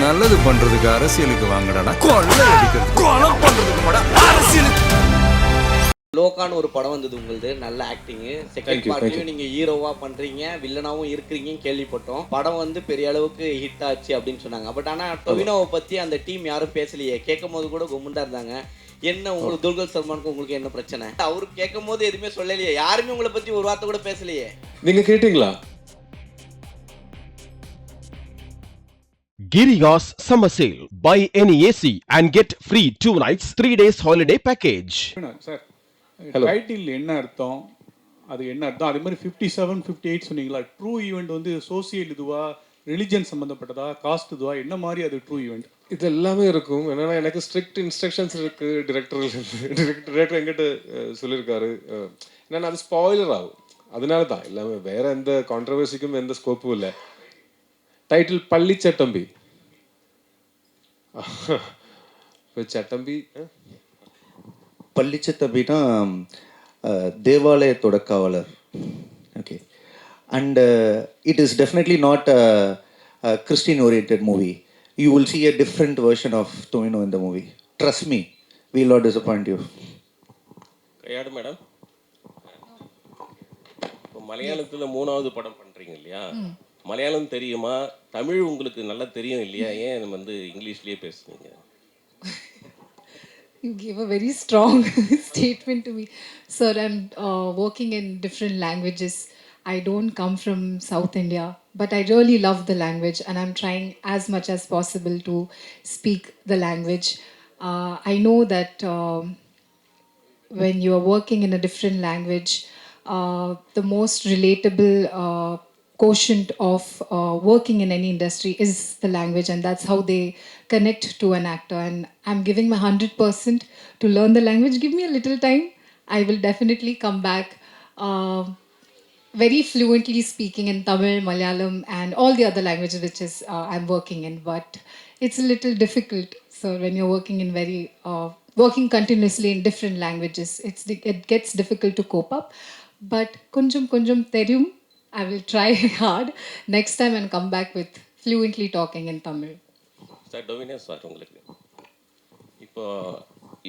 நல்லது பண்றதுக்கு அரசியலுக்கு வாங்கடா, கொள்ளை அடிக்கிறது கொலை பண்றதுக்கு அரசியலுக்கு. லோகான்னு ஒரு படம் வந்தது உங்களுது, நல்ல ஆக்டிங். செகண்ட் பார்ட்லயும் நீங்க ஹீரோவா பண்றீங்க, வில்லனாவும் இருக்கிறீங்க கேள்விப்பட்டோம். படம் வந்து பெரிய அளவுக்கு ஹிட் ஆச்சு அப்படின்னு சொன்னாங்க. பட் ஆனா டொவினோவை பத்தி அந்த டீம் யாரும் பேசலையே. கேட்கும் போது கூட கும்முண்டா இருந்தாங்க. என்ன உங்களுக்கு துல்கர் சல்மானுக்கு உங்களுக்கு என்ன பிரச்சனை? அவரு கேட்கும் போது எதுவுமே சொல்லலையே, யாருமே உங்களை பத்தி ஒரு வார்த்தை கூட பேசலையே. நீங்க கேட்டீங்களா? Giriga's Summer Sale. Buy any AC and get free 2 nights, 3 days holiday package. Sir, title என்ன அர்த்தம், அது என்ன அர்த்தம்? அதே மாதிரி 57, 58 சொன்னீங்களா? ட்ரூ ஈவெண்ட் வந்து சோசியல் இதுவா, ரிலிஜன் சம்மந்தப்பட்டதா, காஸ்ட் இதுவா, என்ன மாதிரி அது ட்ரூ ஈவெண்ட்? இது எல்லாமே இருக்கும். என்னன்னா எனக்கு ஸ்ட்ரிக்ட் இன்ஸ்ட்ரக்ஷன்ஸ் இருக்கு டிரெக்டர் எங்கிட்ட சொல்லியிருக்காரு. என்னன்னா அது ஸ்பாயிலர் ஆகும். அதனால தான் எல்லாமே, வேற எந்த கான்ட்ரவர்சிக்கும் எந்த ஸ்கோப்பும் இல்லை. டைட்டில் பள்ளி சட்டம்பி. சட்டம்பி பள்ளிச்சத்தம்பினா தேவாலயத்தோட காவலர். Okay. And it is definitely not a Christian oriented movie. You will see a different version of Tovino in the movie. Trust me, we will not disappoint you. கையாடு மேடம், இப்போ மலையாளத்தில் 3வது படம் பண்ணுறீங்க இல்லையா? மலையாளம் தெரியுமா, தமிழ் உங்களுக்கு நல்லா தெரியும் இல்லையா? ஏன் வந்து இங்கிலீஷ்லேயே பேசுனீங்க? You gave a very strong statement to me. Sir, I'm working in different languages. I don't come from South India, but I really love the language and I'm trying as much as possible to speak the language. I know that when you are working in a different language, the most relatable quotient of working in any industry is the language, and that's how they connect to an actor. And I'm giving my 100% to learn the language. Give me a little time, I will definitely come back very fluently speaking in Tamil, Malayalam and all the other languages which is I'm working in. But it's a little difficult, so when you're working in working continuously in different languages, it gets difficult to cope up. But konjam theriyum, I will try hard next time and come back with fluently talking in Tamil. Sir, Tovino sir, உங்களுக்கு இப்போ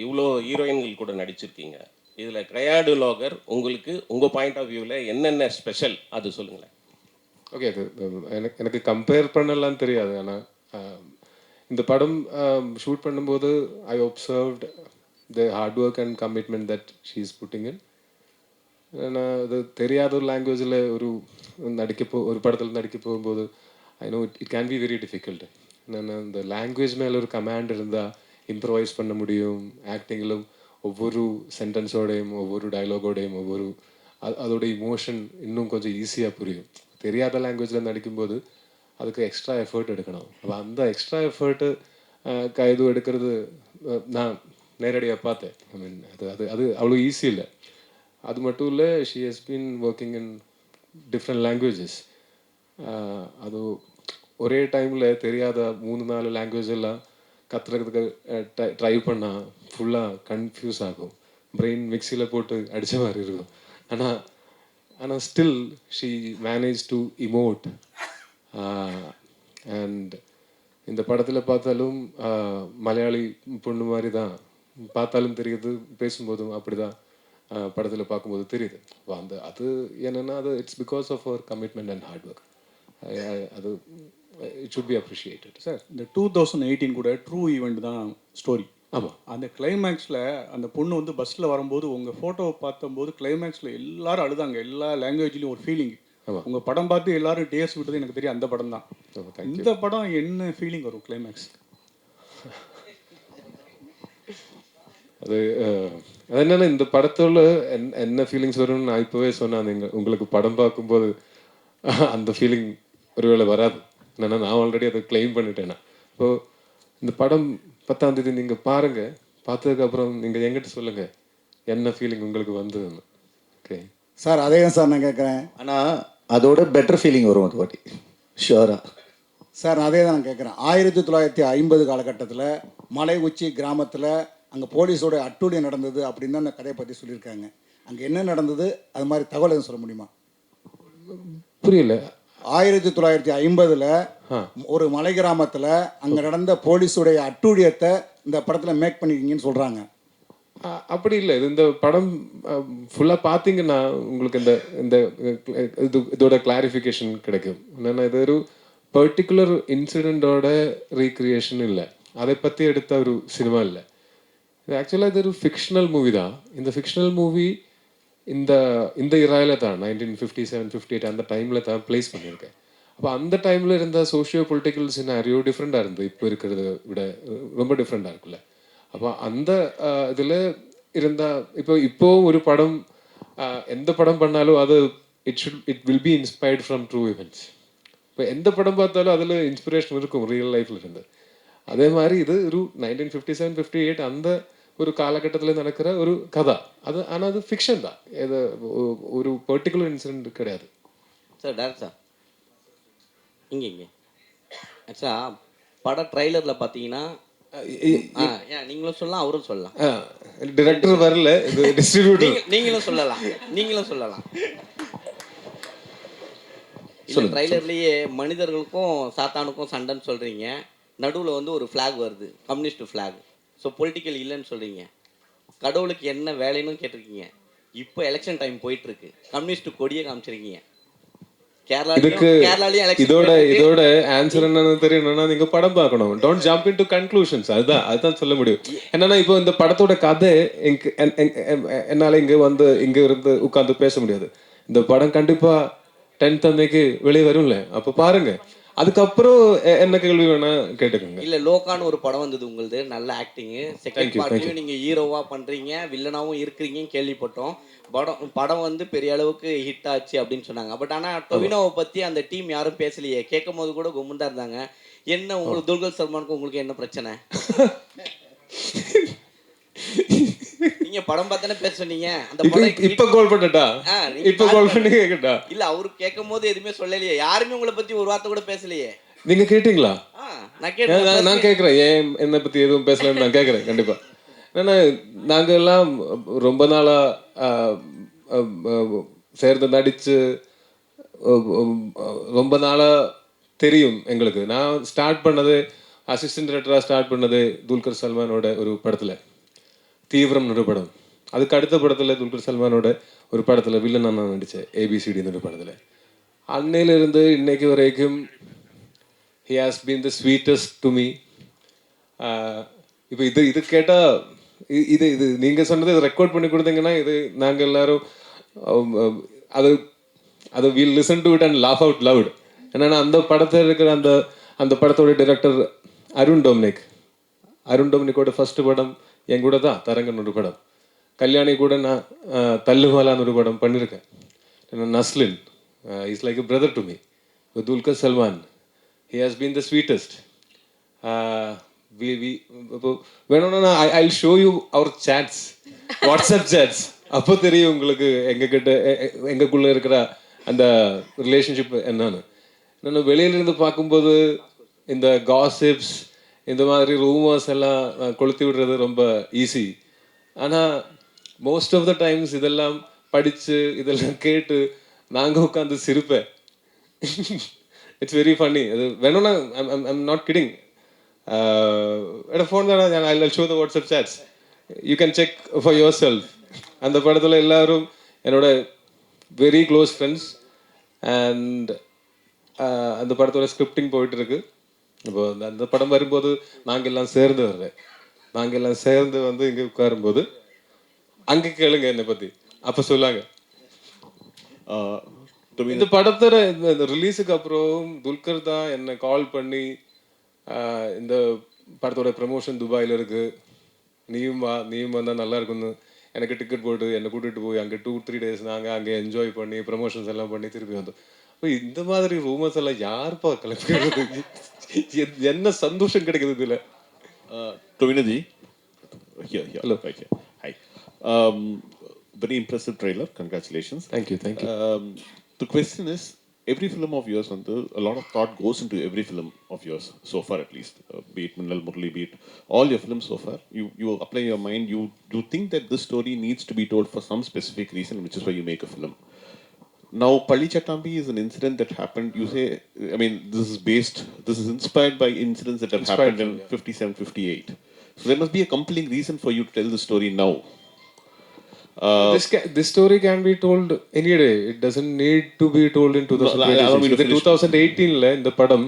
இவ்வளோ ஹீரோயின்கள் கூட நடிச்சிருக்கீங்க. இதில் கையாடு லோகர் உங்களுக்கு உங்கள் point of வியூவில் என்னென்ன special அது சொல்லுங்களேன். ஓகே, அது எனக்கு கம்பேர் பண்ணலாம் தெரியாது. ஆனால் இந்த படம் ஷூட் பண்ணும்போது I observed the hard work and commitment that she is putting in. நான் அது தெரியாத ஒரு லாங்குவேஜில் ஒரு படத்தில் நடிக்க போகும்போது I know it can be very difficult. நான் அந்த லாங்குவேஜ் மேலே ஒரு கமாண்ட் இருந்தால் இம்ப்ரவைஸ் பண்ண முடியும். ஆக்டிங்கிலும் ஒவ்வொரு சென்டென்ஸோடையும் ஒவ்வொரு டைலாகோடையும் அதோட இமோஷன் இன்னும் கொஞ்சம் ஈஸியாக புரியும். தெரியாத லாங்குவேஜில் நடிக்கும்போது அதுக்கு எக்ஸ்ட்ரா எஃபர்ட் எடுக்கணும். அப்போ அந்த எக்ஸ்ட்ரா எஃபர்ட்டு கைது எடுக்கிறது நான் நேரடியாக பார்த்தேன். ஐ மீன் அது அவ்வளோ ஈஸி இல்லை. அது மட்டும் இல்லை, she has been working in different languages. அது ஒரே டைமில் தெரியாத 3-4 லாங்குவேஜ் எல்லாம் கற்றுறதுக்கு ட்ரை பண்ணால் ஃபுல்லாக கன்ஃபியூஸ் ஆகும். பிரெயின் மிக்சியில் போட்டு அடித்த மாதிரி இருக்கும். ஆனால் still she manage to emote. And இந்த படத்தில் பார்த்தாலும் மலையாளி பொண்ணு மாதிரி தான் பார்த்தாலும் தெரியுது, பேசும்போதும் அப்படி தான் படத்தில் பார்க்கும்போது தெரியுது. அது என்னென்னா அது இட்ஸ் பிகாஸ் ஆஃப் அவர் கமிட்மெண்ட் அண்ட் ஹார்ட் ஒர்க். அது it should be appreciated. Sir, இந்த 2018 கூட ட்ரூ ஈவெண்ட் தான் ஸ்டோரி. ஆமாம். அந்த கிளைமேக்ஸில் அந்த பொண்ணு வந்து பஸ்ஸில் வரும்போது உங்கள் ஃபோட்டோவை பார்த்தம்போது கிளைமேக்ஸில் எல்லாரும் அழுதாங்க. எல்லா லாங்குவேஜ்லேயும் ஒரு ஃபீலிங். உங்கள் படம் பார்த்து எல்லாரும் டேஸ் விட்டது எனக்கு தெரியும். அந்த படம் தான். இந்த படம் என்ன ஃபீலிங் வரும் கிளைமேக்ஸ்? அது என்னென்னா இந்த படத்தோட என்ன ஃபீலிங்ஸ் வரும்னு நான் இப்போவே சொன்னேன். உங்களுக்கு படம் பார்க்கும்போது அந்த ஃபீலிங் ஒருவேளை வராது. என்னென்னா நான் ஆல்ரெடி அதை கிளைம் பண்ணிட்டேன்னா. இப்போது இந்த படம் 10ஆம் தேதி நீங்கள் பாருங்கள். பார்த்ததுக்கப்புறம் நீங்கள் எங்கிட்ட சொல்லுங்கள் என்ன ஃபீலிங் உங்களுக்கு வந்ததுன்னு. ஓகே சார், அதே தான் சார் நான் கேட்குறேன். ஆனால் அதோட பெட்டர் ஃபீலிங் வரும் அது வாட்டி ஷுவராக. சார், நான் அதே தான் நான் கேட்குறேன். 1950 காலகட்டத்தில் மலை உச்சி கிராமத்தில் அங்கே போலீஸோட அட்டூழியம் நடந்தது அப்படின்னு தான் அந்த கதையை பற்றி சொல்லியிருக்காங்க. அங்கே என்ன நடந்தது, அது மாதிரி தகவல் எதுவும் சொல்ல முடியுமா? புரியல. 1950 ஒரு மலை கிராமத்தில் அங்கே நடந்த போலீஸுடைய அட்டூழியத்தை இந்த படத்தில் மேக் பண்ணிருக்கீங்கன்னு சொல்கிறாங்க. அப்படி இல்லை. இது இந்த படம் ஃபுல்லாக பார்த்தீங்கன்னா உங்களுக்கு இந்த இந்த இதோட கிளாரிஃபிகேஷன் கிடைக்கும். என்னென்னா இது ஒரு பர்டிகுலர் இன்சிடெண்ட்டோட ரீக்ரியேஷன் இல்லை, அதை பற்றி எடுத்த ஒரு சினிமா இல்லை. இது ஆக்சுவலாக இது ஒரு ஃபிக்ஷனல் மூவி தான். இந்த ஃபிக்ஷனல் மூவி இந்த இந்த இராயில் தான் 1957-58 அந்த டைமில் தான் பிளேஸ் பண்ணியிருக்கேன். அப்போ அந்த டைமில் இருந்த சோஷியோ பொலிட்டிக்கல் சினாரியோ டிஃப்ரெண்ட்டாக இருந்தது, இப்போ இருக்கிறத விட ரொம்ப டிஃப்ரெண்ட்டாக இருக்குல்ல. அப்போ அந்த இதில் இருந்தால் இப்போ ஒரு படம் எந்த படம் பண்ணாலும் அது it will B inspired from true events. இப்போ எந்த படம் பார்த்தாலும் அதில் இன்ஸ்பிரேஷன் இருக்கும் ரியல் லைஃப்பில் இருந்து. அதே மாதிரி இது ஒரு 1957-58 அந்த ஒரு காலகட்டத்தில் நடக்கிற ஒரு கதை. அது ஆனால் அது ஃபிக்ஷன் தான், இது ஒரு பர்டிகுலர் இன்சிடென்ட் கிடையாது. சார் டேரக்டர் சார் இங்கே ஆக்சுவலாக படம் ட்ரைலரில் பார்த்தீங்கன்னா நீங்களும் சொல்லலாம் அவரும் சொல்லலாம். டைரக்டர் வரல, இது டிஸ்ட்ரிபியூட்டர். நீங்களும் சொல்லலாம். ட்ரைலர்லேயே மனிதர்களுக்கும் சாத்தானுக்கும் சண்டைன்னு சொல்கிறீங்க, நடுவில் வந்து ஒரு ஃப்ளாக் வருது, கம்யூனிஸ்ட் ஃப்ளாக். ஸோ பொலிட்டிக்கல் இல்லைன்னு சொல்கிறீங்க. கடவுளுக்கு என்ன வேலைன்னு கேட்டிருக்கீங்க. இப்போ எலெக்ஷன் டைம் போயிட்டுருக்கு, கம்யூனிஸ்ட் கொடியே காமிச்சிருக்கீங்க. இதோட ஆன்சர் என்னன்னு தெரியணும்னா நீங்க படம் பார்க்கணும். Don't jump into conclusions. அதுதான் சொல்ல முடியும். என்னன்னா இப்போ இந்த படத்தோட கதை என்னால இங்க இருந்து உட்கார்ந்து பேச முடியாது. இந்த படம் கண்டிப்பா 10th அன்னைக்கு வெளியே வரும்ல, அப்ப பாருங்க. அதுக்கப்புறம் என்ன கேள்வி வேணா கேட்டுக்கோங்க. இல்ல லோகான்னு ஒரு படம் வந்தது உங்களுது, நல்ல ஆக்டிங். செகண்ட் பார்ட்லயும் நீங்க ஹீரோவா பண்றீங்க, வில்லனாவும் இருக்கிறீங்கன்னு கேள்விப்பட்டோம். படம் வந்து பெரிய அளவுக்கு ஹிட் ஆச்சு அப்படின்னு சொன்னாங்க. பட் ஆனா டொவினோவை பத்தி அந்த டீம் யாரும் பேசலையே. கேட்கும் போது கூட கும்முண்டா இருந்தாங்க. என்ன உங்களுக்கு துல்கர் சல்மானுக்கு உங்களுக்கு என்ன பிரச்சனை? நீங்க படம் பார்த்தானே பேச சொன்னீங்க. அந்த படம் இப்ப கால் பண்ணட்டா? இப்ப கால் பண்ணி கேக்கட்டா? இல்ல அவரு கேட்கும்போது எதுவுமே சொல்லலையே, யாருமே உங்களை பத்தி ஒரு வார்த்தை கூட பேசலையே. நீங்க கேட்டீங்களா? நான் கேட்குறேன். ஏன் என்னை பற்றி எதுவும் பேசலன்னு நான் கேட்குறேன். கண்டிப்பாக. ஏன்னா நாங்கள் எல்லாம் ரொம்ப நாளாக சேர்ந்து நடித்து ரொம்ப நாளாக தெரியும் எங்களுக்கு. நான் ஸ்டார்ட் பண்ணது அசிஸ்டன்ட் டைரக்டராக ஸ்டார்ட் பண்ணது துல்கர் சல்மானோட ஒரு படத்தில், தீவிரம் ஒரு படம். அதுக்கு அடுத்த படத்தில் துல்கர் சல்மானோட ஒரு படத்தில் வில்லன் நான் நடித்தேன், ABCD ஒரு படத்தில். அன்னையிலிருந்து இன்னைக்கு வரைக்கும் he has been the sweetest to me. இப்போ இது கேட்டால் இது நீங்கள் சொன்னது ரெக்கார்ட் பண்ணி கொடுத்தீங்கன்னா இது நாங்கள் எல்லாரும் அதை will listen to it and laugh out loud. என்னென்னா அந்த படத்தில் இருக்கிற அந்த படத்தோட டைரக்டர் அருண் டொமினிக்கோட ஃபர்ஸ்ட் படம் என் கூட தான், தரங்கன் ஒரு படம். கல்யாணி கூட நான் தல்லுமாலான்னு ஒரு படம் பண்ணியிருக்கேன். Naslen is like a brother to me. Dulquer Salmaan, he has been the sweetest. வேணும்னா I'll show you our chats, WhatsApp chats. அப்போ தெரியும் உங்களுக்கு எங்கக்குள்ள இருக்கிற அந்த ரிலேஷன்ஷிப் என்னன்னு. நான் வெளியிலிருந்து பார்க்கும்போது இந்த காசிப்ஸ் இந்த மாதிரி ரூமர்ஸ் எல்லாம் கொளுத்தி விடுறது ரொம்ப ஈஸி. ஆனால் மோஸ்ட் ஆஃப் த டைம்ஸ் இதெல்லாம் படித்து இதெல்லாம் கேட்டு நாங்கள் உட்காந்து சிரிப்பேன். It's very funny. அது வேணும்னா ஐம் நாட் கிடிங். ஃபோன் தானே, I show the WhatsApp chats, you can check for yourself. அந்த படத்தில் எல்லாரும் என்னோட வெரி க்ளோஸ் ஃப்ரெண்ட்ஸ். அண்ட் அந்த படத்தோட ஸ்கிரிப்டிங் போயிட்டு இருக்கு. இப்போ அந்த படம் வரும்போது நாங்கள் எல்லாம் சேர்ந்து வர்றேன். நாங்கள் எல்லாம் சேர்ந்து வந்து இங்கே உட்காரும்போது அங்கே கேளுங்க என்னை பற்றி, அப்போ சொல்லாங்க. இந்த படத்தோட இந்த ரிலீஸுக்கு அப்புறம் துல்கர் தான் என்னை கால் பண்ணி இந்த படத்தோட ப்ரமோஷன் துபாயில் இருக்கு, நீயும் வந்தால் நல்லா இருக்குன்னு எனக்கு டிக்கெட் போட்டு என்னை கூட்டிகிட்டு போய் அங்கே 2-3 days நாங்கள் அங்கே என்ஜாய் பண்ணி ப்ரமோஷன்ஸ் எல்லாம் பண்ணி திருப்பி வந்தோம். இப்போ இந்த மாதிரி ரூமர்ஸ் எல்லாம் யாருப்பா கிளப்பிடுறது? என்ன சந்தோஷம் கிடைக்குது இதில்? Tovinaji, hello. Hi. Very impressive trailer. Congratulations. Thank you. The question is, every film of yours, a lot of thought goes into every film of yours so far, at least. Be it Minnal Murali, be it all your films so far. You apply your mind. You think that this story needs to be told for some specific reason, which is why you make a film. now Pali Chattambi is an incident that happened. You say, I mean, this is inspired by incidents that have happened in 57, 58. So there must be a compelling reason for you to tell the story now. This story can be told any day. It doesn't need to be told in 2026. In 2018 in the padam,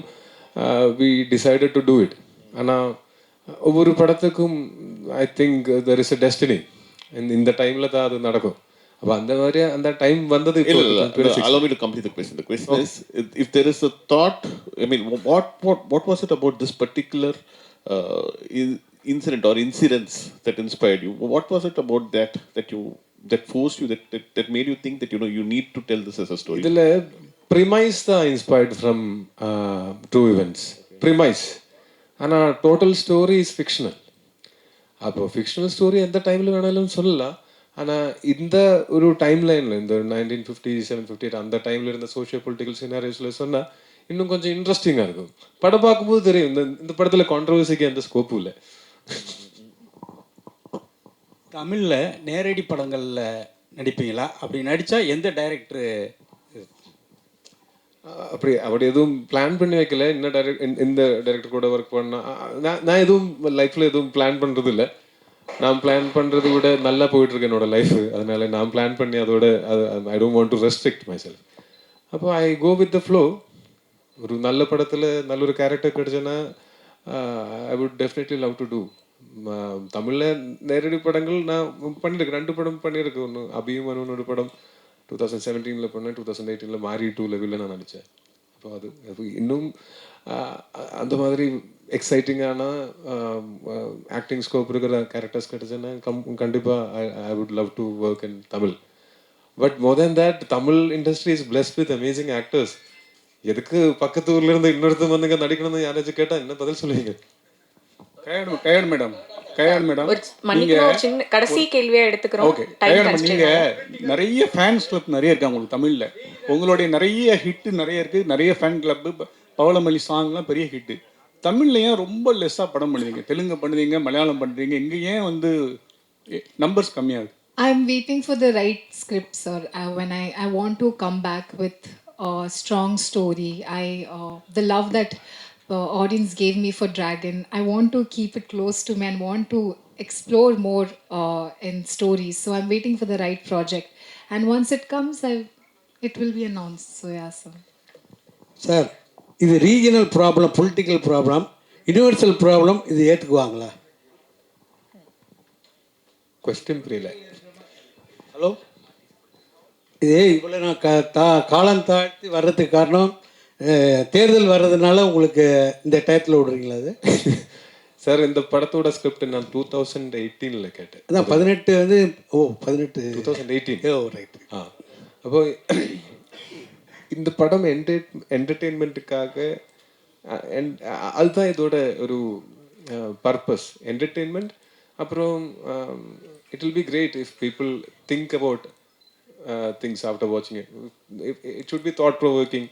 we decided to do it. And ஒவ்வொரு படத்துக்கும் I think there is a destiny. இந்த டைம்ல தான் அது நடக்கும். அப்ப அந்த மாதிரி அந்த டைம் வந்தது இப்போ. Allow me to complete the question. The question is, if there is a thought, I mean, what was it about this particular incident or incidents that inspired you? What was it about that forced you, that made you think that you need to tell this as a story? இதுல premise தான் inspired from true events. Premise. ஆனா total story is fictional. அப்போ fictional story எந்த டைம்ல வேணாலும் சொல்லலாம். ஆனா இந்த ஒரு டைம் லைன்ல இந்த 1957, 58 அந்த டைம்ல இருந்த சோஷியோ பொலிட்டிக்கல் சினாரியோஸ்ல சொன்னா இன்னும் கொஞ்சம் இன்ட்ரெஸ்டிங்கா இருக்கும். படம் பார்க்கும்போது தெரியும் இந்த படத்துல கான்ட்ரோவர்சிக்கு எந்த ஸ்கோப்பும் இல்லை. தமிழில் நேரடி படங்களில் நடிப்பீங்களா? அப்படி நடித்தா எந்த டைரக்டரு? அப்படி எதுவும் பிளான் பண்ணி வைக்கல. இந்த டைரக்டர் கூட ஒர்க் பண்ணா நான் எதுவும் லைஃப்பில் எதுவும் பிளான் பண்ணுறது இல்லை. நான் பிளான் பண்ணுறது விட நல்லா போயிட்டுருக்கு என்னோட லைஃப். அதனால நான் பிளான் பண்ணி அதோட I don't want to restrict my self. அப்போ ஐ கோ வித் த ஃப்ளோ. ஒரு நல்ல படத்தில் நல்ல ஒரு கேரக்டர் கிடைச்சேன்னா I would definitely love to do. தமிழில் நேரடி படங்கள் நான் பண்ணியிருக்கேன். 2 படம் பண்ணியிருக்கேன். ஒன்று அபியும் அனுவனோட படம் 2017 பண்ணேன். 2018 மாரி 2 நான் நடித்தேன். அப்போ அது இன்னும் அந்த மாதிரி எக்ஸைட்டிங்கான ஆக்டிங் ஸ்கோப் இருக்கிற கேரக்டர்ஸ் கிடைச்சேன்னா கண்டிப்பாக I would love to work in Tamil. But more than that Tamil industry is blessed with amazing actors. எதுக்கு பக்கத்து ஊர்ல இருந்து இன்னொருத்தர் வந்து இங்கே நடிக்கணும்னு யாராச்சும் கேட்டால் என்ன பதில் சொல்லுவீங்க? கயாடு மேடம் கடைசி கேள்வியா எடுத்துக்கிறோம். நீங்க நிறைய ஃபேன்ஸ் கிளப் நிறைய இருக்காங்க உங்களுக்கு தமிழ்ல. உங்களுடைய நிறைய ஹிட் நிறைய இருக்கு. நிறைய ஃபேன் கிளப், பவளமல்லி சாங்லாம் பெரிய ஹிட். தமிழ்ல ஏன் ரொம்ப லெஸ்ஸா படம் பண்ணுவீங்க? தெலுங்கு பண்ணுவீங்க, மலையாளம் பண்றீங்க, இங்க ஏன் வந்து நம்பர்ஸ் கம்மியாகுது? I'm waiting for the right script, sir. When I want to come back with a strong story. The love that audience gave me for Dragon, I want to keep it close to me and want to explore more in stories. So I'm waiting for the right project, and once it comes, it will be announced. So yeah, sir. Sir, இது regional problem, political problem, universal problem. இது ஏற்றுக்குவாங்களா? Question புரியல. Hello, இதே இவ்வளோ நான் காலம் தாழ்த்தி வர்றதுக்கு காரணம் தேர்தல் வர்றதுனால உங்களுக்கு இந்த டைட்டில் விடுறீங்களா? அது சார், இந்த படத்தோட ஸ்கிரிப்ட் நான் 2018 கேட்டேன். அதான் 18 வந்து 2018. ரைட். அப்போ இந்த படம் என்டர்டெயின்மெண்ட்டுக்காக, அதுதான் இதோட ஒரு பர்பஸ், என்டர்டெயின்மெண்ட். அப்புறம் it will be great if people think about things after வாட்சிங் it. It should be thought provoking.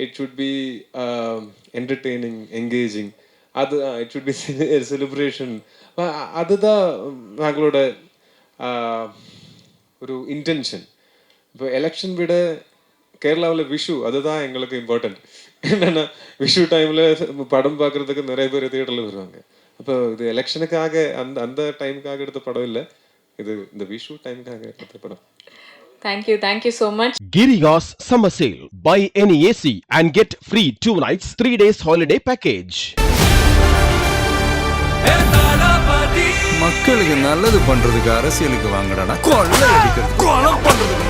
It should be entertaining, engaging. It should be a celebration. அதுதான் எங்களோட ஒரு இன்டென்ஷன். இப்போ எலெக்ஷன் விட கேரளாவில் விஷு அதுதான் எங்களுக்கு இம்பார்ட்டன்ட். என்னென்னா விஷு டைமில் படம் பார்க்குறதுக்கு நிறைய பேர் தியேட்டரில் வருவாங்க. அப்போ இது எலெக்ஷனுக்காக அந்த டைமுக்காக எடுத்த படம் இல்லை, இது இந்த விஷு டைமுக்காக எடுத்த படம். Thank you so much. Giriya's Summer Sale. Buy any AC and get free 2 nights, 3 days holiday package. மக்களுக்கு நல்லது பண்றதுக்கு அரசியலுக்கு வாங்கடா. கொள்ளை அடிக்கிறது, கொலை பண்றதுக்கு